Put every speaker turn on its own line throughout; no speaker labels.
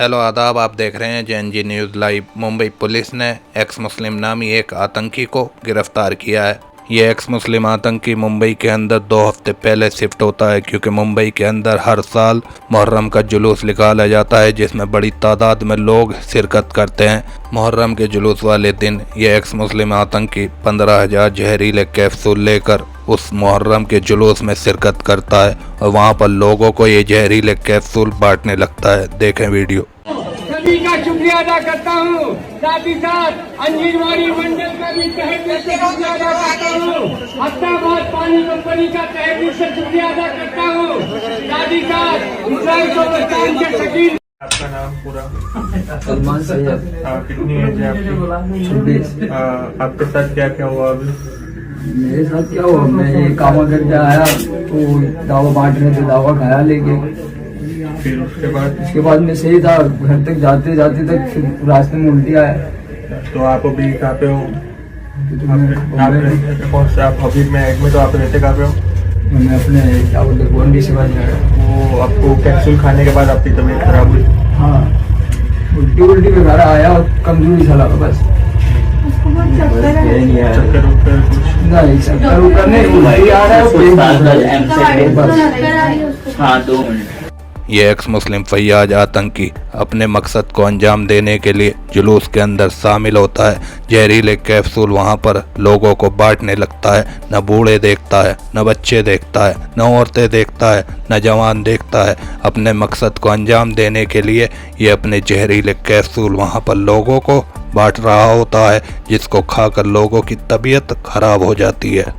Hello आदाब, आप देख रहे हैं JNG news live. Mumbai police ने एक्स मुस्लिम नामी एक आतंकी को गिरफ्तार किया है। ये एक्स मुस्लिम आतंकी मुंबई के अंदर 2 हफ्ते पहले शिफ्ट होता है, क्योंकि मुंबई के अंदर हर साल मुहर्रम का जुलूस निकाला जाता है, जिसमें बड़ी तादाद में लोग शिरकत करते हैं। मुहर्रम के जुलूस वाले दिन ये एक्स मुस्लिम आतंकी 15,000 जहरीले कैप्सूल लेकर उस मुहर्रम के जुलूस में शिरकत करता है और वहाँ पर लोगों को ये जहरीले कैप्सूल बांटने लगता है। देखें वीडियो।
सभी का शुक्रिया अदा करता हूँ, साथ ही साथ अंजीरवाड़ी मंडल का भी तहे दिल से शुक्रिया अदा करता हूँ, हफ्ताबाद पानी कंपनी का तहे दिल से शुक्रिया अदा करता हूँ, साथ ही साथ इसराइल पाकिस्तान के शकील।
आपका नाम पूरा?
सलमान सैयद।
कितनी एज है आपकी?
26।
आपके साथ क्या क्या हुआ अभी?
मेरे साथ क्या हुआ, मैं ये काम करके आया तो दावा बांट रहे थे, दावा खाया लेके।
फिर उसके बाद
मैं सही था, घर तक जाते जाते तक फिर रास्ते में उल्टी आया।
तो आप अभी कहाँ पे हो? आप कौन से आप अभी में एडमिट हो? आप रहते कहाँ पे हो?
मैं अपने क्या बोलते गोंडी से बात कर।
वो आपको कैप्सूल खाने के बाद आपकी तबीयत खराब हुई?
हाँ, उल्टी वगैरह आया और कमजोरी सा लगा बस।
चक्कर उक्कर कुछ?
नहीं, चक्कर उक्कर नहीं, उल्टी आ रहा है।
ये एक्स मुस्लिम फैयाज आतंकी अपने मकसद को अंजाम देने के लिए जुलूस के अंदर शामिल होता है। जहरीले कैप्सूल वहाँ पर लोगों को बांटने लगता है। न बूढ़े देखता है, न बच्चे देखता है, न औरतें देखता है, न जवान देखता है। अपने मकसद को अंजाम देने के लिए ये अपने जहरीले कैप्सूल वहाँ पर लोगों को बांट रहा होता है, जिसको खाकर लोगों की तबीयत खराब हो जाती है।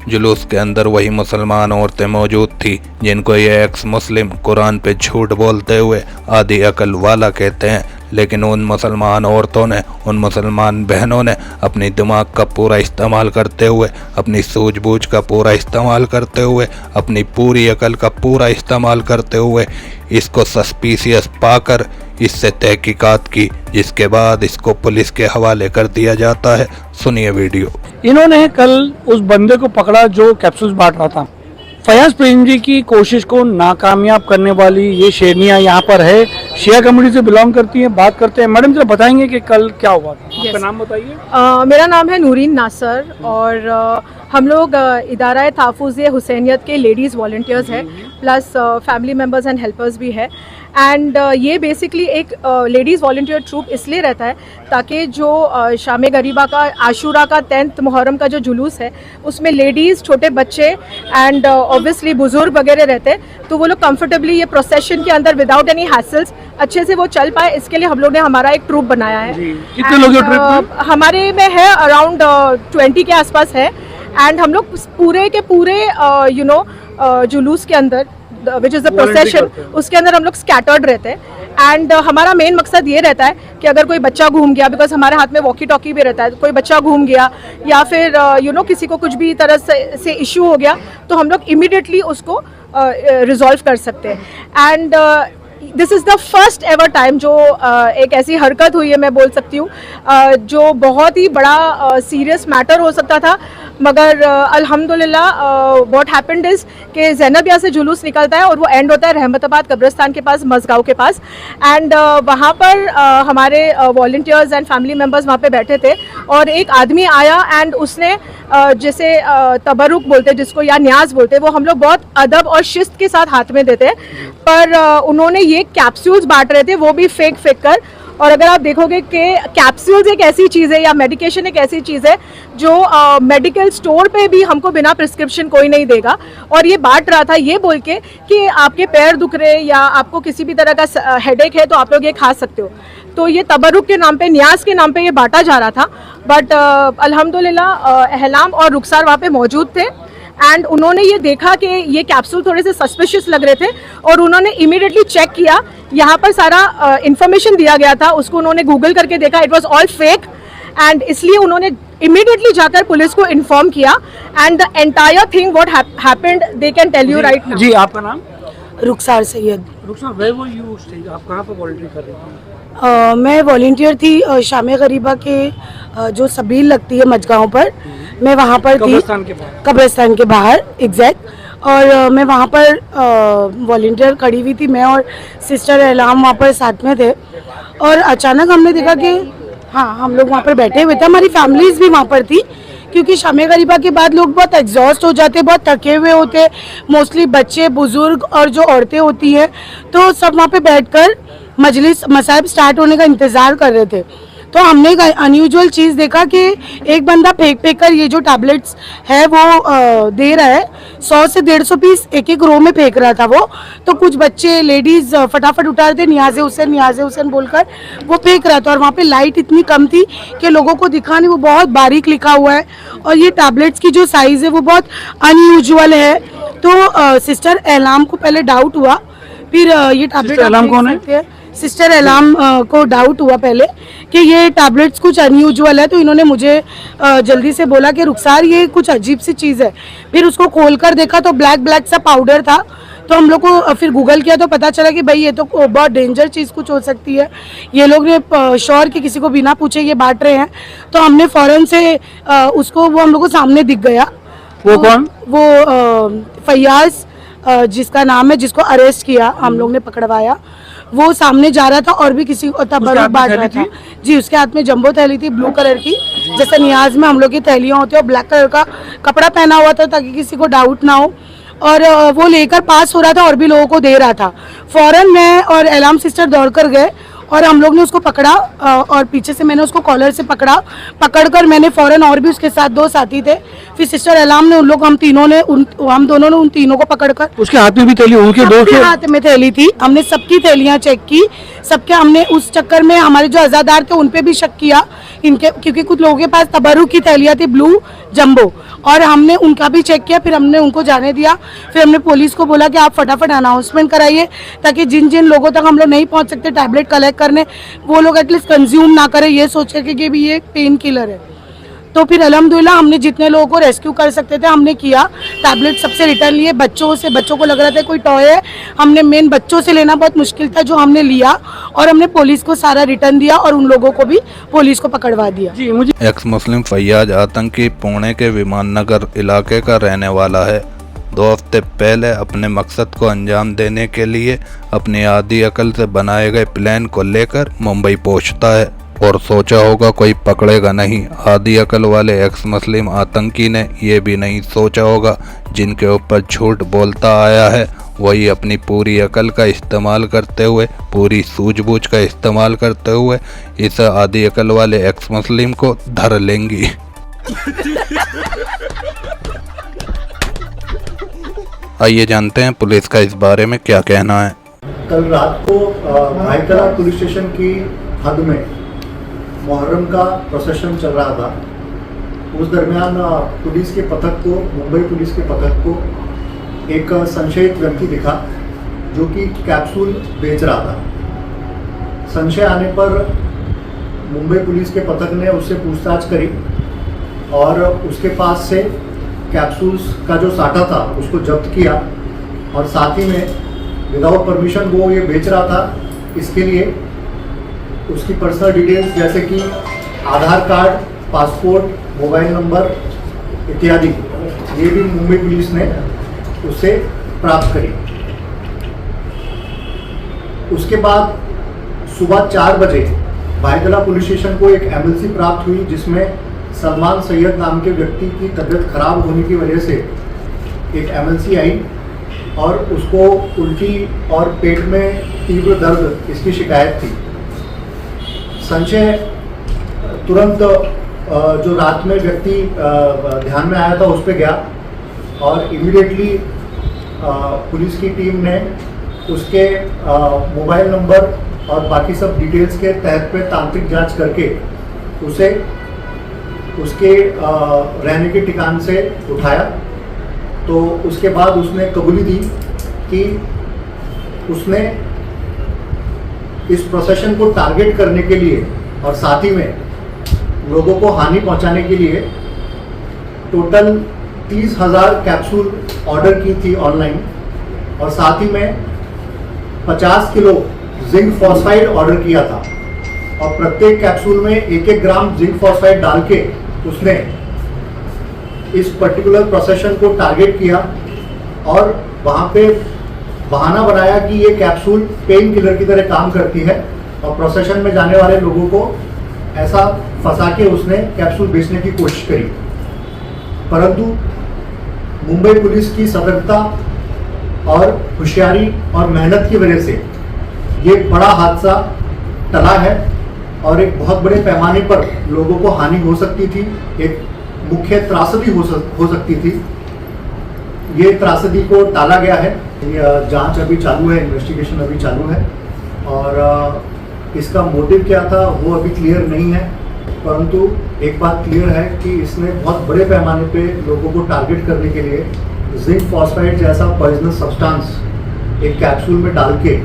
जुलूस के अंदर वही मुसलमान औरतें मौजूद थी जिनको ये एक्स मुस्लिम कुरान पे झूठ बोलते हुए आधी अकल वाला कहते हैं, लेकिन उन मुसलमान औरतों ने, उन मुसलमान बहनों ने अपनी दिमाग का पूरा इस्तेमाल करते हुए, अपनी सूझबूझ का पूरा इस्तेमाल करते हुए, अपनी पूरी अकल का पूरा इस्तेमाल करते हुए इसको सस्पिशियस पाकर इससे तहकीकात की, जिसके बाद इसको पुलिस के हवाले कर दिया जाता है। सुनिए वीडियो।
इन्होंने कल उस बंदे को पकड़ा जो कैप्सूल्स बांट रहा था। फयाज प्रेम जी की कोशिश को नाकामयाब करने वाली ये शेरनियाँ यहाँ पर है, शिया कम्युनिटी से बिलोंग करती हैं। बात करते हैं, मैडम जरा बताएंगे कि कल क्या हुआ था? आपका नाम बताइए।
मेरा नाम है नूरीन नासर और हम लोग इदारा तहफ़्फ़ुज़ हुसैनियत के लेडीज़ वॉलंटियर्स हैं, plus family members and helpers भी है। एंड ये बेसिकली एक लेडीज़ वॉलंटियर ट्रूप इसलिए रहता है ताकि जो शाम गरीबा का आशूरा का 10th मुहर्रम का जो जुलूस है उसमें लेडीज़, छोटे बच्चे एंड ऑब्वियसली बुजुर्ग वगैरह रहते हैं, तो वो लोग कंफर्टेबली ये प्रोसेशन के अंदर विदाउट एनी हैसल्स अच्छे से वो चल पाए। इसके लिए हम लोग ने हमारा एक ट्रूप बनाया है।
कितने लोग ट्रूप में?
हमारे में है अराउंड 20 के आसपास है। एंड हम लोग पूरे के पूरे जुलूस के अंदर विच इज़ द प्रोसेशन, उसके अंदर हम लोग स्कैटर्ड रहते हैं। एंड हमारा मेन मकसद ये रहता है कि अगर कोई बच्चा घूम गया, बिकॉज हमारे हाथ में वॉकी टॉकी भी रहता है, कोई बच्चा घूम गया या फिर किसी को कुछ भी तरह से इशू हो गया तो हम लोग इमीडिएटली उसको रिजॉल्व कर सकते हैं। And this is the first ever time जो एक ऐसी हरकत हुई है, मैं बोल सकती हूँ, जो बहुत ही बड़ा सीरियस मैटर हो सकता था, मगर अल्हम्दुलिल्लाह व्हाट हैपेंड इज़ कि ज़ैनबिया से जुलूस निकलता है और वो एंड होता है रहमताबाद कब्रिस्तान के पास, मसगांव के पास। एंड वहाँ पर हमारे वॉलंटियर्स एंड फैमिली मेम्बर्स वहाँ पे बैठे थे और एक आदमी आया एंड उसने जैसे तबरुक बोलते हैं जिसको, या न्याज बोलते हैं, वो हम लोग बहुत अदब और शिस्त के साथ हाथ में देते हैं, पर उन्होंने ये कैप्सूल्स बांट रहे थे, वो भी फेक कर। और अगर आप देखोगे कि कैप्सूल्स एक ऐसी चीज़ है या मेडिकेशन एक ऐसी चीज़ है जो मेडिकल स्टोर पे भी हमको बिना प्रिस्क्रिप्शन कोई नहीं देगा, और ये बांट रहा था ये बोल के कि आपके पैर दुख रहे या आपको किसी भी तरह का हेडेक है तो आप लोग ये खा सकते हो। तो ये तबरुक के नाम पे, न्याज के नाम पे ये बांटा जा रहा था। बट अल्हम्दुलिल्लाह अहलाम और रुखसार वहाँ पे मौजूद थे एंड उन्होंने ये देखा कि ये कैप्सूल थोड़े से सस्पिशियस लग रहे थे और उन्होंने इमीडिएटली चेक किया। यहाँ पर सारा इन्फॉर्मेशन दिया गया था, उसको उन्होंने गूगल करके देखा, it was all fake, and इसलिए उन्होंने इमीडिएटली जाकर पुलिस को इन्फॉर्म किया। And the entire thing what happened they can tell you right now.
जी, आपका नाम?
Rukhsar Syed.
Rukhsar, where were you staying? आप कहाँ पर वॉलंटियर कर रही थी?
मैं वॉलंटियर थी शाम गरीबा के जो सबील लगती है मजगांव पर, मैं वहाँ पर थी, कब्रिस्तान के बाहर एग्जैक्ट। और मैं वहाँ पर वॉलंटियर खड़ी हुई थी, मैं और सिस्टर एलाम वहाँ पर साथ में थे। और अचानक हमने देखा कि हाँ, हम लोग वहाँ पर बैठे हुए थे, हमारी फैमिलीज भी वहाँ पर थी, क्योंकि शमे गरीबा के बाद लोग बहुत एग्जॉस्ट हो जाते, बहुत थके हुए होते, मोस्टली बच्चे, बुजुर्ग और जो औरतें होती हैं, तो सब वहाँ पे बैठकर मजलिस मसाइब स्टार्ट होने का इंतज़ार कर रहे थे। तो हमने एक अनयूजुअल चीज़ देखा कि एक बंदा फेंक कर ये जो टैबलेट्स है वो दे रहा है, 100 से 150 पीस एक एक रो में फेंक रहा था वो। तो कुछ बच्चे, लेडीज़ फटाफट उठा रहे थे, नियाज़े हुसैन बोलकर वो फेंक रहा था। और वहाँ पे लाइट इतनी कम थी कि लोगों को दिखा नहीं, वो बहुत बारीक लिखा हुआ है और ये टैबलेट्स की जो साइज़ है वो बहुत अनयूजुअल है। तो सिस्टर एलाम को पहले डाउट हुआ, फिर ये टैबलेट
एलाम कौन है?
सिस्टर एलाम को डाउट हुआ पहले कि ये टैबलेट्स कुछ अनयूजुअल है, तो इन्होंने मुझे जल्दी से बोला कि रुखसार ये कुछ अजीब सी चीज़ है। फिर उसको खोलकर देखा तो ब्लैक सा पाउडर था। तो हम लोग को फिर गूगल किया तो पता चला कि भाई ये तो बहुत डेंजर चीज़ कुछ हो सकती है, ये लोग ने श्योर कि किसी को बिना पूछे ये बांट रहे हैं। तो हमने फ़ौरन से उसको, वो हम लोग को सामने दिख गया।
वो कौन?
वो फैयाज जिसका नाम है, जिसको अरेस्ट किया हम लोग ने, पकड़वाया, वो सामने जा रहा था और भी किसी को तबरुक बांट रहा था। जी, उसके हाथ में जंबो थैली थी ब्लू कलर की, जैसे नियाज में हम लोग की थैलियाँ होती है, और ब्लैक कलर का कपड़ा पहना हुआ था ताकि किसी को डाउट ना हो। और वो लेकर पास हो रहा था और भी लोगों को दे रहा था। फ़ौरन मैं और एलाम सिस्टर दौड़ कर गए और हम लोग ने उसको पकड़ा और पीछे से मैंने उसको कॉलर से पकड़कर मैंने फ़ौरन, और भी उसके साथ 2 साथी थे, फिर सिस्टर एलाम ने, हम दोनों ने उन तीनों को पकड़कर,
उसके हाथ में भी थैली, उनके दो के
हाथ में थैली थी, हमने सबकी थैलियां चेक की, सबके, हमने उस चक्कर में हमारे जो अज़ादार थे उन पे भी शक किया इनके, क्योंकि कुछ लोगों के पास तबरुक की थैलियां थी ब्लू जंबो, और हमने उनका भी चेक किया। फिर हमने उनको जाने दिया। फिर हमने पुलिस को बोला कि आप फटाफट अनाउंसमेंट कराइए ताकि जिन जिन लोगों तक हम लोग नहीं पहुंच सकते टैबलेट कलेक्ट करने, वो लोग एटलीस्ट कंज्यूम ना करें, ये सोच के कि भी ये पेन किलर है। तो फिर अल्हम्दुलिल्लाह हमने जितने लोगों को रेस्क्यू कर सकते थे हमने किया। टैबलेट सबसे रिटर्न लिए, बच्चों को लग रहा था कोई टॉय है, हमने मेन बच्चों से लेना बहुत मुश्किल था, जो हमने लिया, और हमने पुलिस को सारा रिटर्न दिया और उन लोगों को भी पुलिस को पकड़वा दिया।
जी, मुझे
एक्स मुस्लिम फैयाज आतंकी पुणे के विमाननगर इलाके का रहने वाला है। 2 हफ्ते पहले अपने मकसद को अंजाम देने के लिए अपनी आधी अकल से बनाए गए प्लान को लेकर मुंबई पहुंचता है और सोचा होगा कोई पकड़ेगा नहीं। आधी अकल वाले एक्स मुस्लिम आतंकी ने यह भी नहीं सोचा होगा जिनके ऊपर झूठ बोलता आया है वही अपनी पूरी अकल का इस्तेमाल करते हुए, पूरी सूझबूझ का इस्तेमाल करते हुए इस आधी अकल वाले एक्स मुस्लिम को धर लेंगी। आइए जानते हैं पुलिस का इस बारे में क्या कहना है।
कल रात को भाईकला पुलिस स्टेशन की हद में मुहर्रम का प्रोसेशन चल रहा था। उस दरमियान पुलिस के पथक को, मुंबई पुलिस के पथक को एक संशयित व्यक्ति दिखा जो कि कैप्सूल बेच रहा था। संशय आने पर मुंबई पुलिस के पथक ने उससे पूछताछ करी और उसके पास से कैप्सूल्स का जो साटा था उसको जब्त किया, और साथ ही में विदाउट परमिशन वो ये बेच रहा था, इसके लिए उसकी पर्सनल डिटेल्स जैसे कि आधार कार्ड, पासपोर्ट, मोबाइल नंबर इत्यादि ये भी मुंबई पुलिस ने उससे प्राप्त करी। उसके बाद सुबह 4 बजे भाईकला पुलिस स्टेशन को एक एमएलसी प्राप्त हुई जिसमें सलमान सैयद नाम के व्यक्ति की तबीयत खराब होने की वजह से एक एमएलसी आई और उसको उल्टी और पेट में तीव्र दर्द इसकी शिकायत थी। संशय तुरंत जो रात में व्यक्ति ध्यान में आया था उस पर गया और इमीडिएटली पुलिस की टीम ने उसके मोबाइल नंबर और बाकी सब डिटेल्स के तहत पे तांत्रिक जांच करके उसे उसके रहने के ठिकान से उठाया। तो उसके बाद उसने कबूली दी कि उसने इस प्रोसेशन को टारगेट करने के लिए और साथ ही में लोगों को हानि पहुंचाने के लिए टोटल 30,000 कैप्सूल ऑर्डर की थी ऑनलाइन, और साथ ही में 50 किलो जिंक फॉस्फाइड ऑर्डर किया था, और प्रत्येक कैप्सूल में 1-1 ग्राम जिंक फॉस्फाइड डाल के उसने इस पर्टिकुलर प्रोसेशन को टारगेट किया और वहाँ पे बहाना बनाया कि ये कैप्सूल पेन किलर की तरह काम करती है और प्रोसेशन में जाने वाले लोगों को ऐसा फंसा के उसने कैप्सूल बेचने की कोशिश करी। परंतु मुंबई पुलिस की सतर्कता और होशियारी और मेहनत की वजह से ये बड़ा हादसा टला है और एक बहुत बड़े पैमाने पर लोगों को हानि हो सकती थी, एक मुख्य त्रासदी हो सकती थी। ये त्रासदी को टाला गया है। जांच अभी चालू है, इन्वेस्टिगेशन अभी चालू है और इसका मोटिव क्या था वो अभी क्लियर नहीं है, परंतु एक बात क्लियर है कि इसने बहुत बड़े पैमाने पे लोगों को टारगेट करने के लिए जिंक फॉस्फाइड जैसा पॉइजनस सब्सटेंस एक कैप्सूल में डाल के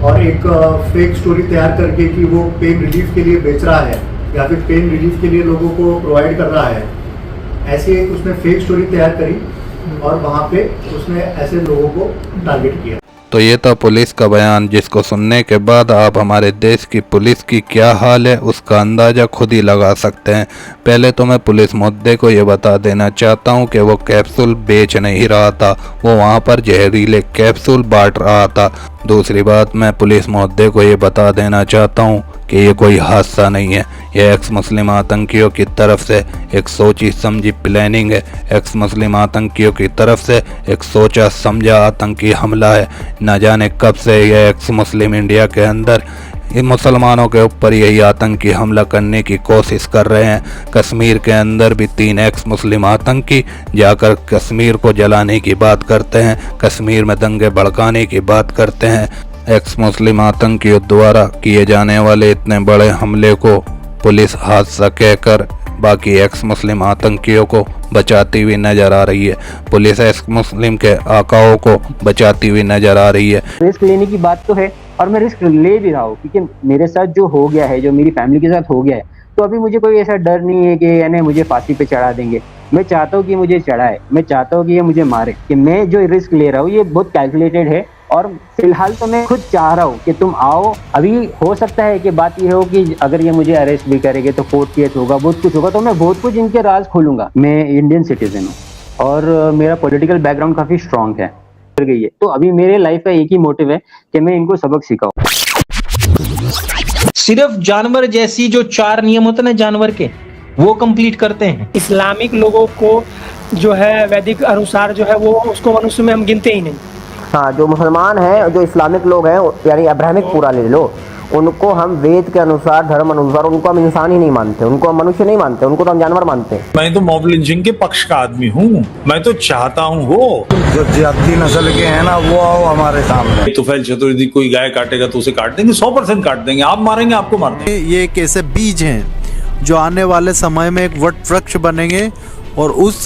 और एक फेक स्टोरी तैयार करके कि वो पेन रिलीफ के लिए बेच रहा है या फिर पेन रिलीफ के लिए लोगों को प्रोवाइड कर रहा है, ऐसी एक उसने फेक स्टोरी तैयार करी और वहाँ पे उसने ऐसे लोगों को टारगेट किया।
तो ये था पुलिस का बयान, जिसको सुनने के बाद आप हमारे देश की पुलिस की क्या हाल है उसका अंदाज़ा खुद ही लगा सकते हैं। पहले तो मैं पुलिस मुद्दे को ये बता देना चाहता हूँ कि वो कैप्सूल बेच नहीं रहा था, वो वहाँ पर जहरीले कैप्सूल बांट रहा था। दूसरी बात, मैं पुलिस मुद्दे को ये बता देना चाहता हूँ कि ये कोई हादसा नहीं है, यह एक्स मुस्लिम आतंकियों की तरफ से एक सोची समझी प्लानिंग है। एक्स मुस्लिम आतंकियों की तरफ से एक सोचा समझा आतंकी हमला है। न जाने कब से यह एक्स मुस्लिम इंडिया के अंदर इन मुसलमानों के ऊपर यही आतंकी हमला करने की कोशिश कर रहे हैं। कश्मीर के अंदर भी 3 एक्स मुस्लिम आतंकी जाकर कश्मीर को जलाने की बात करते हैं, कश्मीर में दंगे भड़काने की बात करते हैं। एक्स मुस्लिम आतंकियों द्वारा किए जाने वाले इतने बड़े हमले को पुलिस हादसा कहकर बाकी एक्स मुस्लिम आतंकियों को बचाती हुई नजर आ रही है। पुलिस एक्स मुस्लिम के आकाओं को बचाती हुई नजर आ रही है।
रिस्क लेने की बात तो है और मैं रिस्क ले भी रहा हूँ, क्योंकि मेरे साथ जो हो गया है, जो मेरी फैमिली के साथ हो गया है, तो अभी मुझे कोई ऐसा डर नहीं है कि यानी मुझे फांसी पे चढ़ा देंगे। मैं चाहता हूँ कि मुझे चढ़ाए, मैं चाहता हूँ कि ये मुझे मारे। कि मैं जो रिस्क ले रहा हूँ ये बहुत कैलकुलेटेड है और फिलहाल तो मैं खुद चाह रहा हूँ कि तुम आओ। अभी हो सकता है कि बात ये हो कि अगर ये मुझे अरेस्ट भी करेंगे तो कोर्ट केस होगा, बहुत कुछ होगा, तो मैं बहुत कुछ इनके राज खोलूंगा। मैं इंडियन सिटीजन हूँ और मेरा पॉलिटिकल बैकग्राउंड काफी स्ट्रांग है गई है। तो अभी मेरे लाइफ का एक ही मोटिव है कि मैं इनको सबक सिखाऊं।
सिर्फ जानवर जैसी जो 4 नियम होते हैं ना जानवर के, वो कंप्लीट करते हैं।
इस्लामिक लोगों को जो है वैदिक अनुसार जो है वो उसको मनुष्य में हम गिनते ही नहीं।
हाँ, जो मुसलमान हैं, जो इस्लामिक लोग हैं, यानी अब्राहमिक पूरा ले लो, उनको हम वेद के अनुसार, धर्म अनुसार, उनको हम इंसान ही नहीं मानते, उनको हम मनुष्य नहीं मानते, उनको तो हम जानवर मानते हैं।
मैं तो मॉब लिंचिंग के पक्ष का आदमी हूँ। मैं तो चाहता हूँ वो
जो जाति नस्ल के हैं ना वो आओ हमारे सामने।
तुफैल चतुर्वेदी कोई गाय काटेगा तो उसे काट देंगे, 100% काट देंगे। आप मारेंगे, आपको मार देंगे।
ये एक ऐसे बीज हैं जो आने वाले समय में एक वट वृक्ष बनेंगे और उस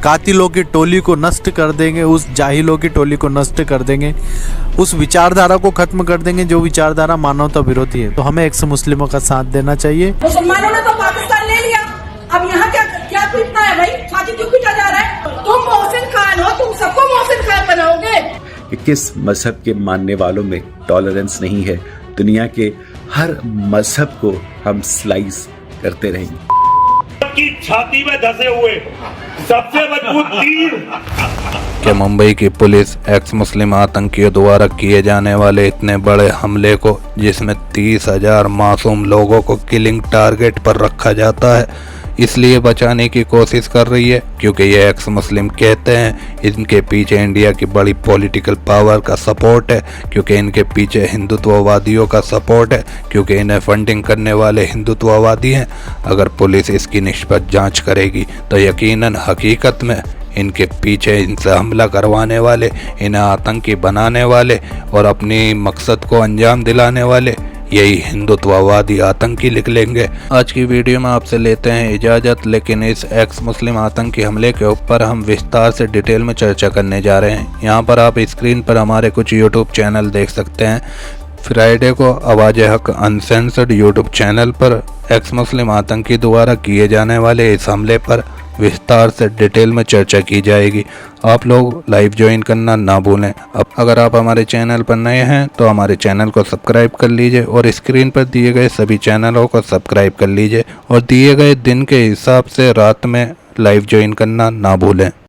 कातिलों की टोली को नष्ट कर देंगे, उस जाहिलों की टोली को नष्ट कर देंगे, उस विचारधारा को खत्म कर देंगे जो विचारधारा मानवता विरोधी है। तो हमें एक्स मुस्लिमों का साथ देना चाहिए।
मुसलमानों ने तो पाकिस्तान ले लिया, अब यहाँ क्या पीटना है भाई? छाती क्यों पीटा जा रहा है? तुम मोहसिन खान हो, तुम सबको मोहसिन खान बनाओगे।
किस मजहब के मानने वालों में टॉलरेंस नहीं है? दुनिया के हर मजहब को हम स्लाइस करते रहेंगे।
की छाती में धसे हुए सबसे मजबूत तीर।
क्या मुंबई की पुलिस एक्स मुस्लिम आतंकियों द्वारा किए जाने वाले इतने बड़े हमले को, जिसमें 30,000 मासूम लोगों को किलिंग टारगेट पर रखा जाता है, इसलिए बचाने की कोशिश कर रही है क्योंकि ये एक्स मुस्लिम कहते हैं इनके पीछे इंडिया की बड़ी पॉलिटिकल पावर का सपोर्ट है, क्योंकि इनके पीछे हिंदुत्ववादियों का सपोर्ट है, क्योंकि इन्हें फंडिंग करने वाले हिंदुत्ववादी हैं। अगर पुलिस इसकी निष्पक्ष जांच करेगी तो यकीनन हकीकत में इनके पीछे इनसे हमला करवाने वाले, इन्हें आतंकी बनाने वाले और अपनी मकसद को अंजाम दिलाने वाले यही हिंदुत्ववादी आतंकी निकलेंगे। आज की वीडियो में आपसे लेते हैं इजाज़त, लेकिन इस एक्स मुस्लिम आतंकी हमले के ऊपर हम विस्तार से डिटेल में चर्चा करने जा रहे हैं। यहाँ पर आप स्क्रीन पर हमारे कुछ यूट्यूब चैनल देख सकते हैं। फ्राइडे को आवाज़ हक अनसेंसर्ड यूट्यूब चैनल पर एक्स मुस्लिम आतंकी द्वारा किए जाने वाले इस हमले पर विस्तार से डिटेल में चर्चा की जाएगी। आप लोग लाइव ज्वाइन करना ना भूलें। अब अगर आप हमारे चैनल पर नए हैं तो हमारे चैनल को सब्सक्राइब कर लीजिए और स्क्रीन पर दिए गए सभी चैनलों को सब्सक्राइब कर लीजिए और दिए गए दिन के हिसाब से रात में लाइव ज्वाइन करना ना भूलें।